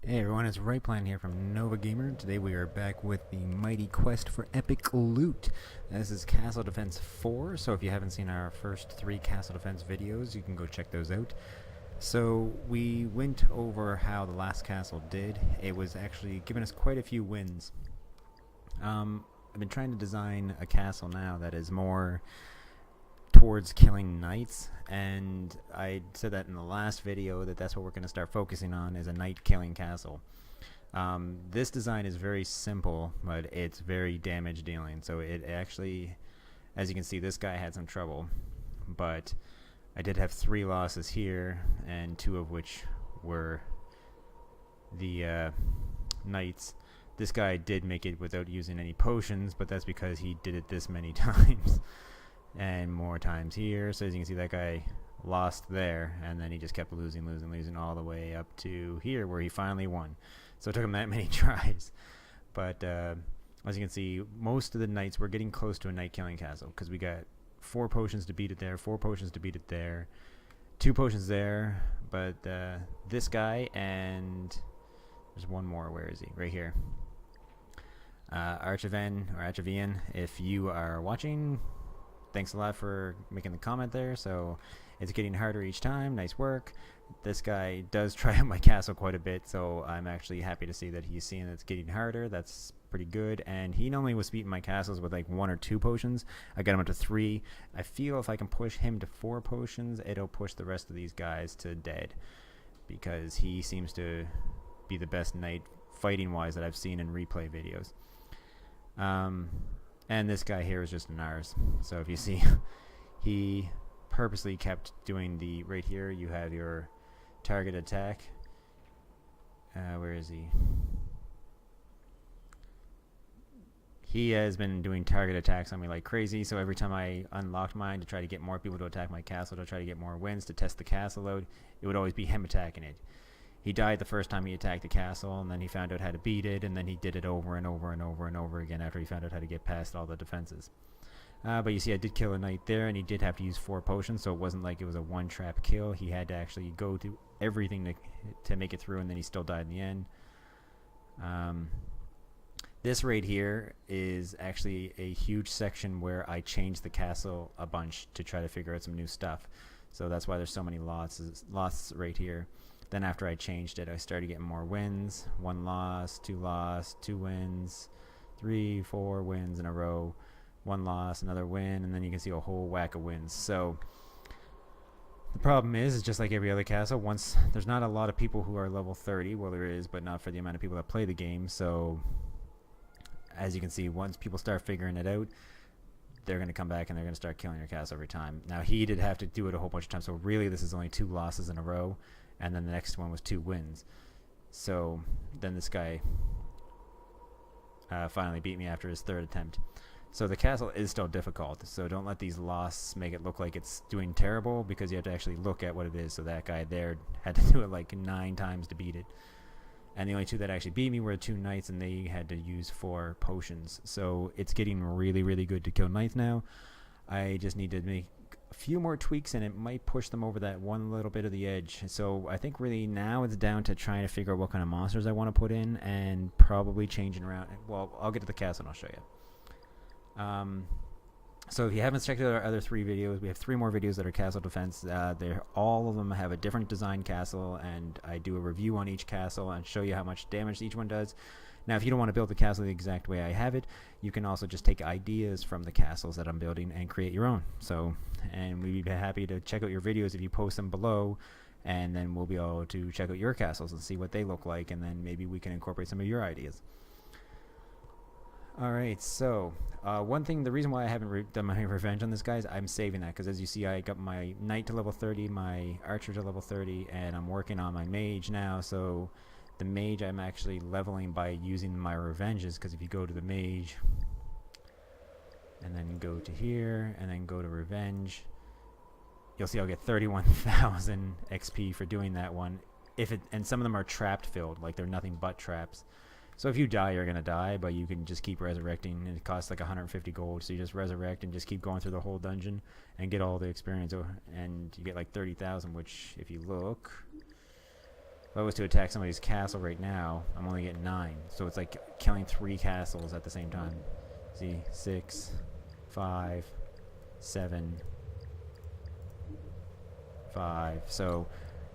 Hey everyone, it's Rightplan here from Novagamer. Today we are back with the mighty quest for epic loot. This is Castle Defense 4, so if you haven't seen our first 3 Castle Defense videos, you can go check those out. So we went over how the last castle did. It was actually giving us quite a few wins. I've been trying to design a castle now that is more towards killing knights, and I said that in the last video that that's what we're going to start focusing on, is a knight killing castle. This design is very simple, but it's very damage dealing, so it actually, as you can see, this guy had some trouble, but I did have 3 losses here, and 2 of which were the knights. This guy did make it without using any potions, but that's because he did it this many times. And more times here. So as you can see, that guy lost there, and then he just kept losing all the way up to here where he finally won. So it took him that many tries. But as you can see, most of the knights were getting close to a knight killing castle, because we got 4 potions to beat it there, 4 potions to beat it there, 2 potions there, but this guy, and there's one more. Where is he? Right here. Archivian, if you are watching, thanks a lot for making the comment there. So it's getting harder each time. Nice work. This guy does try out my castle quite a bit, so I'm actually happy to see that he's seeing it's getting harder. That's pretty good. And he normally was beating my castles with like 1 or 2 potions. I got him up to 3. I feel if I can push him to 4 potions, it'll push the rest of these guys to dead, because he seems to be the best knight fighting wise that I've seen in replay videos. And this guy here is just an ours. So if you see, he purposely kept doing the, right here you have your target attack. Where is he? He has been doing target attacks on me like crazy, so every time I unlocked mine to try to get more people to attack my castle, to try to get more wins, to test the castle load, it would always be him attacking it. He died the first time he attacked the castle, and then he found out how to beat it, and then he did it over and over and over and over again after he found out how to get past all the defenses. But you see, I did kill a knight there, and he did have to use 4 potions, so it wasn't like it was a one-trap kill. He had to actually go to everything to make it through, and then he still died in the end. This right here is actually a huge section where I changed the castle a bunch to try to figure out some new stuff. So that's why there's so many losses right here. Then after I changed it, I started getting more wins. 1 loss, 2 loss, 2 wins, 3, 4 wins in a row, 1 loss, another win, and then you can see a whole whack of wins. So the problem is just like every other castle, once there's not a lot of people who are level 30. Well, there is, but not for the amount of people that play the game. So as you can see, once people start figuring it out, they're going to come back and they're going to start killing your castle every time. Now, he did have to do it a whole bunch of times, so really this is only 2 losses in a row. And then the next one was 2 wins. So then this guy finally beat me after his 3rd attempt. So the castle is still difficult. So don't let these losses make it look like it's doing terrible, because you have to actually look at what it is. So that guy there had to do it like 9 times to beat it. And the only 2 that actually beat me were the 2 knights, and they had to use 4 potions. So it's getting really, really good to kill knights now. I just need to make a few more tweaks, and it might push them over that one little bit of the edge. So I think really now it's down to trying to figure out what kind of monsters I want to put in, and probably changing around. Well, I'll get to the castle and I'll show you. So if you haven't checked out our other 3 videos, we have 3 more videos that are castle defense. All of them have a different design castle, and I do a review on each castle and show you how much damage each one does. Now, if you don't want to build the castle the exact way I have it, you can also just take ideas from the castles that I'm building and create your own. So, and we'd be happy to check out your videos if you post them below, and then we'll be able to check out your castles and see what they look like, and then maybe we can incorporate some of your ideas. Alright, so one thing, the reason why I haven't done my revenge on this guy is I'm saving that, because as you see, I got my knight to level 30, my archer to level 30, and I'm working on my mage now. So the mage I'm actually leveling by using my revenges, because if you go to the mage and then go to here and then go to revenge, you'll see I'll get 31,000 XP for doing that one. And some of them are trapped filled, like they're nothing but traps. So if you die, you're gonna die, but you can just keep resurrecting, and it costs like 150 gold, so you just resurrect and just keep going through the whole dungeon and get all the experience, and you get like 30,000, which if you look I was to attack somebody's castle right now, I'm only getting 9. So it's like killing 3 castles at the same time. See, 6, 5, 7, 5. So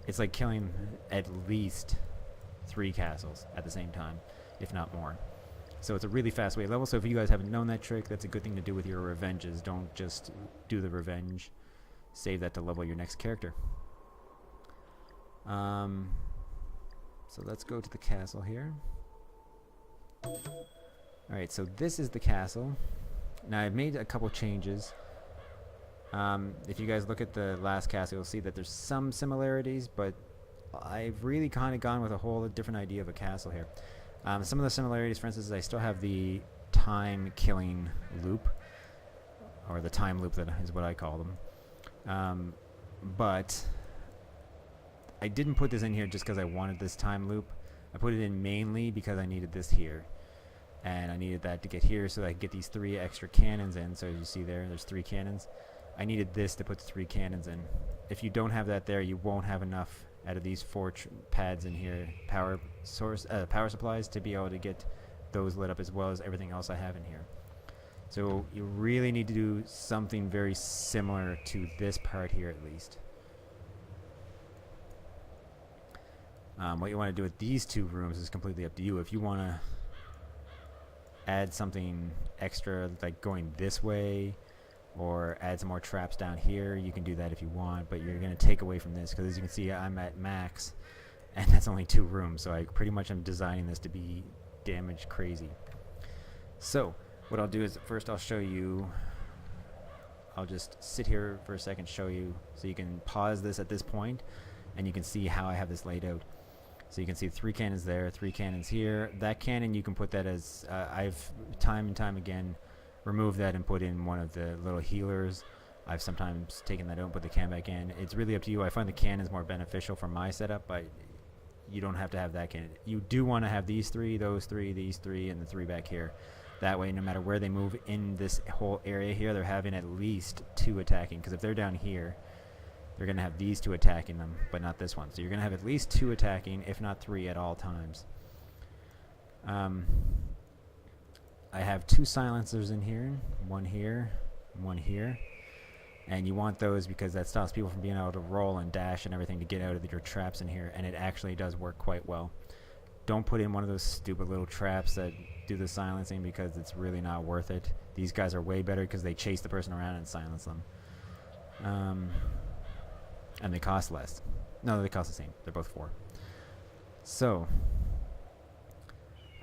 it's like killing at least 3 castles at the same time, if not more. So it's a really fast weight level. So if you guys haven't known that trick, that's a good thing to do with your revenges. Don't just do the revenge. Save that to level your next character. So let's go to the castle here. Alright, so this is the castle. Now I've made a couple changes. If you guys look at the last castle, you'll see that there's some similarities, but I've really kind of gone with a whole different idea of a castle here. Some of the similarities, for instance, is I still have the time killing loop, or the time loop, that is what I call them. But I didn't put this in here just because I wanted this time loop. I put it in mainly because I needed this here. And I needed that to get here so that I could get these 3 extra cannons in. So as you see there's 3 cannons. I needed this to put the 3 cannons in. If you don't have that there, you won't have enough out of these 4 pads in here, power supplies, to be able to get those lit up, as well as everything else I have in here. So you really need to do something very similar to this part here, at least. What you want to do with these 2 rooms is completely up to you. If you want to add something extra, like going this way, or add some more traps down here, you can do that if you want, but you're going to take away from this, because as you can see, I'm at max, and that's only 2 rooms, so I pretty much am designing this to be damage crazy. So what I'll do is, first I'll show you, I'll just sit here for a second, show you, so you can pause this at this point, and you can see how I have this laid out. So you can see 3 cannons there, 3 cannons here. That cannon, you can put that as, I've time and time again removed that and put in one of the little healers. I've sometimes taken that out and put the cannon back in. It's really up to you. I find the cannons more beneficial for my setup, but you don't have to have that cannon. You do want to have these 3, those 3, these 3, and the 3 back here. That way, no matter where they move in this whole area here, they're having at least 2 attacking, because if they're down here, they're going to have these 2 attacking them, but not this one. So you're going to have at least 2 attacking, if not 3 at all times. I have 2 silencers in here, 1 here, 1 here. And you want those because that stops people from being able to roll and dash and everything to get out of your traps in here, and it actually does work quite well. Don't put in one of those stupid little traps that do the silencing, because it's really not worth it. These guys are way better because they chase the person around and silence them. And they cost less. No, they cost the same. They're both 4. So,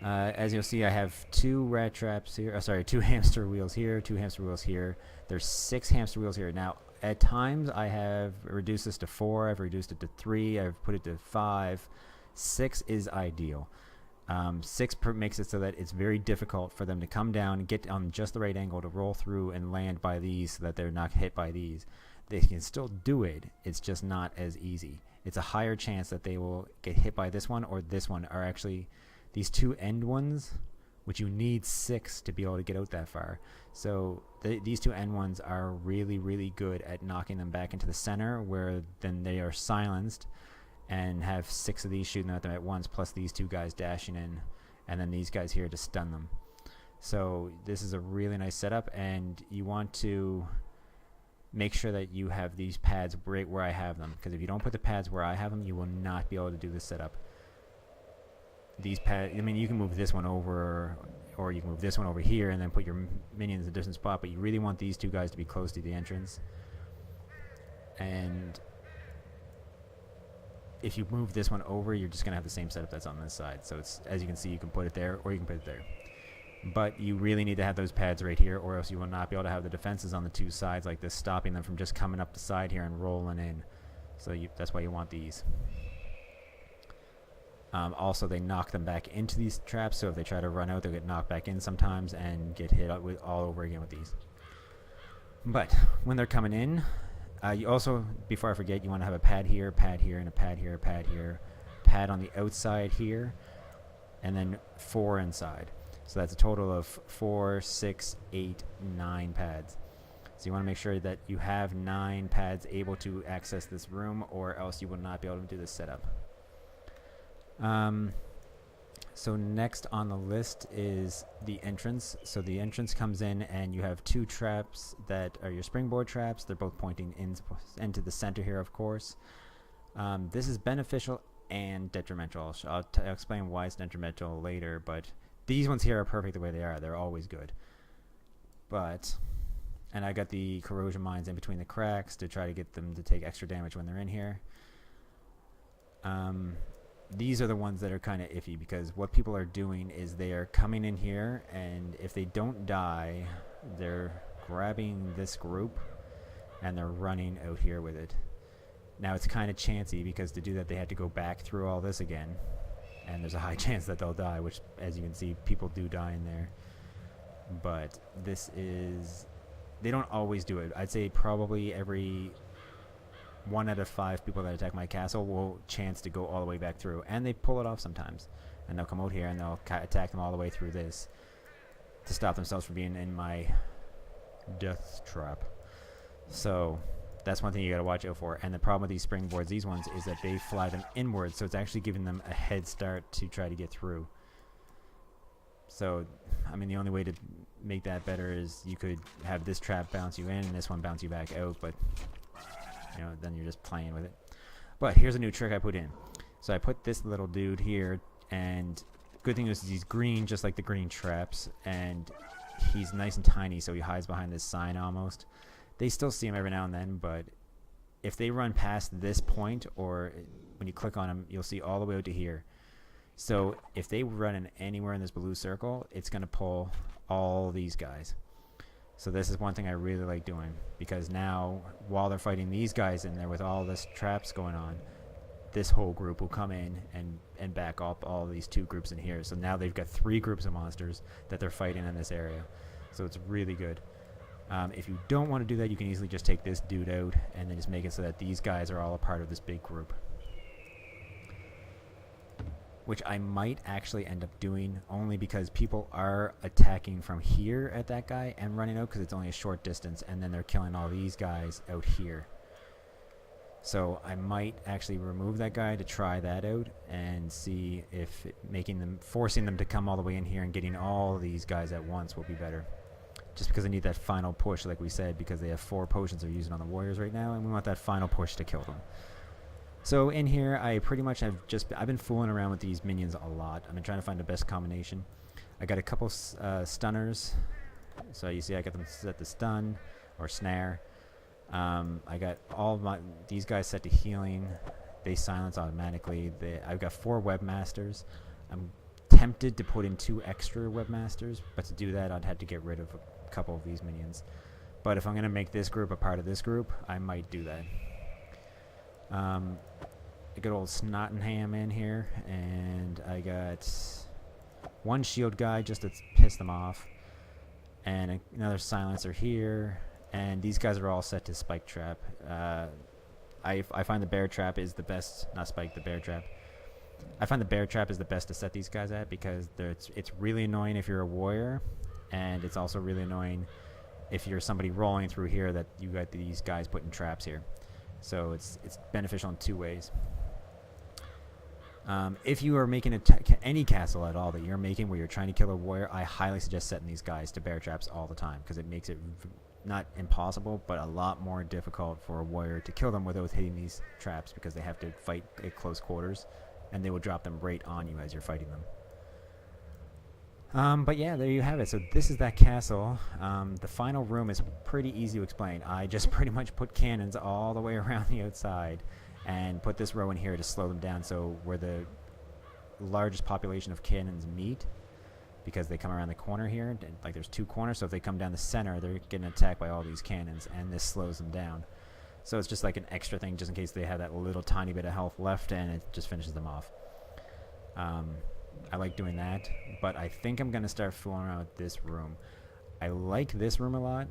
as you'll see, I have 2 rat traps here. Sorry, 2 hamster wheels here, 2 hamster wheels here. There's 6 hamster wheels here. Now, at times, I have reduced this to 4. I've reduced it to 3. I've put it to 5. 6 is ideal. 6 makes it so that it's very difficult for them to come down and get on just the right angle to roll through and land by these, so that they're not hit by these. They can still do it. It's just not as easy. It's a higher chance that they will get hit by this one or this one. Are actually these 2 end ones, which you need 6 to be able to get out that far. So these 2 end ones are really, really good at knocking them back into the center, where then they are silenced and have 6 of these shooting at them at once, plus these 2 guys dashing in, and then these guys here to stun them. So this is a really nice setup, and you want to make sure that you have these pads right where I have them, because if you don't put the pads where I have them, you will not be able to do this setup. These pads, I mean, you can move this one over, or you can move this one over here and then put your minions in a different spot, but you really want these 2 guys to be close to the entrance. And if you move this one over, you're just going to have the same setup that's on this side. So it's, as you can see, you can put it there or you can put it there. But you really need to have those pads right here, or else you will not be able to have the defenses on the 2 sides like this, stopping them from just coming up the side here and rolling in. So that's why you want these. Also, they knock them back into these traps, so if they try to run out, they'll get knocked back in sometimes and get hit with all over again with these. But when they're coming in, you also, before I forget, you want to have a pad here, and a pad here, pad here, pad on the outside here, and then 4 inside. So that's a total of 4, 6, 8, 9 pads. So you want to make sure that you have 9 pads able to access this room, or else you will not be able to do this setup. So next on the list is the entrance. So the entrance comes in and you have two traps that are your springboard traps. They're both pointing into the center here, of course. This is beneficial and detrimental. I'll explain why it's detrimental later, but these ones here are perfect the way they are. They're always good. And I got the corrosion mines in between the cracks to try to get them to take extra damage when they're in here. These are the ones that are kind of iffy, because what people are doing is they are coming in here, and if they don't die, they're grabbing this group and they're running out here with it. Now it's kind of chancy, because to do that they had to go back through all this again, and there's a high chance that they'll die, which, as you can see, people do die in there. But this is, they don't always do it. I'd say probably every 1 out of 5 people that attack my castle will chance to go all the way back through, and they pull it off sometimes, and they'll come out here and they'll attack them all the way through this to stop themselves from being in my death trap. So that's one thing you got to watch out for. And the problem with these springboards, these ones, is that they fly them inwards, so it's actually giving them a head start to try to get through. So I mean, the only way to make that better is you could have this trap bounce you in and this one bounce you back out, but you know, then you're just playing with it. But here's a new trick I put in. So I put this little dude here, and good thing is he's green, just like the green traps, and he's nice and tiny, so he hides behind this sign almost. They still see him every now and then, but if they run past this point, or when you click on him, you'll see all the way out to here. So if they run in anywhere in this blue circle, it's going to pull all these guys. So this is one thing I really like doing, because now while they're fighting these guys in there with all this traps going on, this whole group will come in and back up all these 2 groups in here. So now they've got 3 groups of monsters that they're fighting in this area. So it's really good. If you don't want to do that, you can easily just take this dude out and then just make it so that these guys are all a part of this big group, which I might actually end up doing, only because people are attacking from here at that guy and running out, because it's only a short distance, and then they're killing all these guys out here. So I might actually remove that guy to try that out and see if forcing them to come all the way in here and getting all these guys at once will be better. Just because I need that final push, like we said, because they have 4 potions they're using on the warriors right now, and we want that final push to kill them. So in here, I pretty much have I've been fooling around with these minions a lot. I've been trying to find the best combination. I got a couple stunners. So you see I got them set to stun or snare. I got these guys set to healing. They silence automatically. I've got 4 webmasters. I'm tempted to put in 2 extra webmasters, but to do that I'd have to get rid of a couple of these minions. But if I'm going to make this group a part of this group, I might do that. A good old Snottingham in here, and I got 1 shield guy just to piss them off, and another silencer here, and these guys are all set to spike trap. I find the bear trap is the best, not spike, the bear trap. I find the bear trap is the best to set these guys at, because it's really annoying if you're a warrior, and it's also really annoying if you're somebody rolling through here that you got these guys putting traps here. So it's beneficial in 2 ways. If you are making any castle at all that you're making where you're trying to kill a warrior, I highly suggest setting these guys to bear traps all the time, because it makes it not impossible, but a lot more difficult for a warrior to kill them without hitting these traps, because they have to fight at close quarters, and they will drop them right on you as you're fighting them. But yeah, there you have it. So this is that castle. The final room is pretty easy to explain. I just pretty much put cannons all the way around the outside and put this row in here to slow them down, so where the largest population of cannons meet, because they come around the corner here, and, like, there's 2 corners, so if they come down the center, they're getting attacked by all these cannons, and this slows them down. So it's just like an extra thing, just in case they have that little tiny bit of health left, and it just finishes them off. I like doing that, but I think I'm going to start fooling around with this room. I like this room a lot,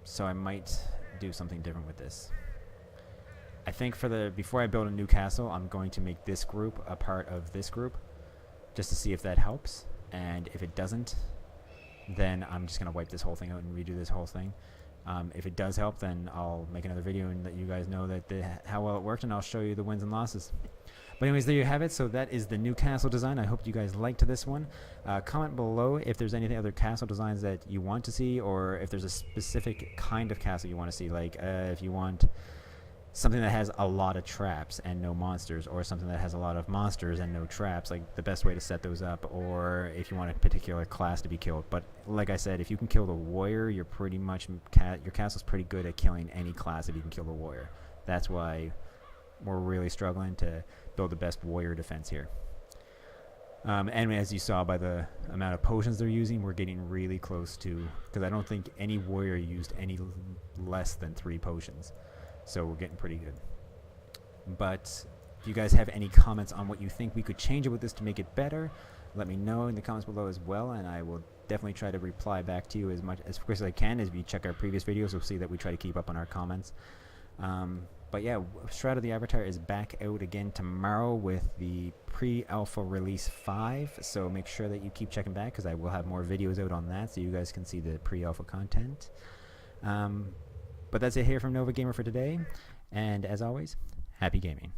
so I might do something different with this. I think before I build a new castle, I'm going to make this group a part of this group, just to see if that helps, and if it doesn't, then I'm just going to wipe this whole thing out and redo this whole thing. If it does help, then I'll make another video and let you guys know that how well it worked, and I'll show you the wins and losses. But anyways, there you have it. So that is the new castle design. I hope you guys liked this one. Comment below if there's any other castle designs that you want to see, or if there's a specific kind of castle you want to see. Like if you want something that has a lot of traps and no monsters, or something that has a lot of monsters and no traps, like the best way to set those up, or if you want a particular class to be killed. But like I said, if you can kill the warrior, you're pretty much your castle's pretty good at killing any class if you can kill the warrior. That's why we're really struggling to build the best warrior defense here. And as you saw by the amount of potions they're using, we're getting really close to, because I don't think any warrior used any less than 3 potions. So we're getting pretty good. But if you guys have any comments on what you think we could change with this to make it better, let me know in the comments below as well, and I will definitely try to reply back to you as quick as I can. As you check our previous videos, you'll see that we try to keep up on our comments. But yeah, Shroud of the Avatar is back out again tomorrow with the pre-alpha release 5, so make sure that you keep checking back, because I will have more videos out on that so you guys can see the pre-alpha content. But that's it here from Novagamer for today, and as always, happy gaming.